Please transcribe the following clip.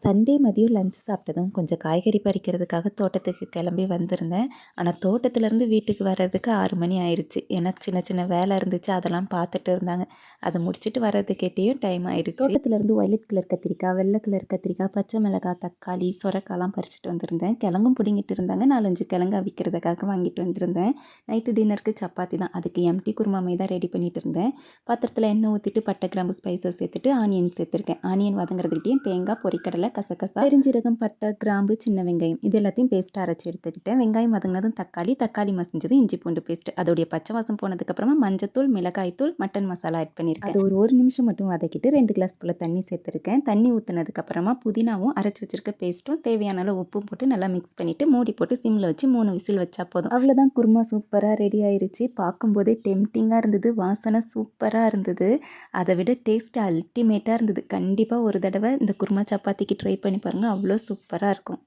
Sunday மதியம் lunch சாப்பிட்டதும் கொஞ்சம் காய்கறி பறிக்கிறதுக்காக தோட்டத்துக்கு கிளம்பி வந்திருந்தேன். ஆனால் தோட்டத்துலேருந்து வீட்டுக்கு வர்றதுக்கு 6 மணி ஆயிடுச்சு. எனக்கு சின்ன சின்ன வேலை இருந்துச்சு, அதெல்லாம் பார்த்துட்டு இருந்தாங்க. அதை முடிச்சுட்டு வர்றதுக்கேட்டியும் டைம் ஆயிடுச்சு. தோட்டத்துலேருந்து ஒயிலட் கலர் கத்திரிக்காய், வெள்ளை கலர் கத்திரிக்காய், பச்சை மிளகாய், தக்காளி, சொரக்காலாம் பறிச்சுட்டு வந்திருந்தேன். கிழங்கும் பிடிங்கிட்டு இருந்தாங்க. 4-5 கிழங்கு அவிக்கிறதுக்காக வாங்கிட்டு வந்திருந்தேன். நைட்டு டின்னருக்கு சப்பாத்தி தான். அதுக்கு எம்டி குருமா மாதிரி தான் ரெடி பண்ணிட்டு இருந்தேன். பாத்திரத்தில் எண்ணெய் ஊற்றிட்டு பட்டை கிராம்பு ஸ்பைசஸ் சேர்த்துட்டு ஆனியன் சேர்த்துருக்கேன். ஆனியன் வதங்குறதுக்கிட்டையும் தேங்காய், பொரிக்கடலை, கசகசா, பெருஞ்சீரகம், பட்டை, கிராம்பு, சின்ன வெங்காயம் இது எல்லாத்தையும் பேஸ்ட்டாக அரைச்சி எடுத்துக்கிட்டேன். வெங்காயம் வதங்கினதும் தக்காளி மசிஞ்சதும் இஞ்சி பூண்டு பேஸ்ட், அதோடைய பச்சை வாசம் போனதுக்கப்புறமா மஞ்சத்தூள், மிளகாய்த்தூள், மட்டன் மசாலா ஆட் பண்ணியிருக்கேன். அது ஒரு நிமிஷம் மட்டும் வதக்கிட்டு 2 கிளாஸ் போல் தண்ணி சேர்த்துருக்கேன். தண்ணி ஊற்றினதுக்கப்புறமா புதினாவும் அரைச்சி வச்சிருக்க பேஸ்ட்டும் தேவையான அளவு உப்பும் போட்டு நல்லா மிக்ஸ் பண்ணிவிட்டு மூடி போட்டு சிம்மில் வச்சு 3 விசில் வச்சா போதும். அவ்வளோதான், குருமா சூப்பராக ரெடி ஆயிருச்சு. பார்க்கும்போதே டெம்டிங்காக இருந்தது. வாசனை சூப்பராக இருந்தது. அதை விட டேஸ்ட் அல்டிமேட்டாக இருந்தது. கண்டிப்பாக ஒரு தடவை இந்த குருமா சப்பாத்திக்கு ட்ரை பண்ணி பாருங்கள். அவ்வளோ சூப்பராக இருக்கும்.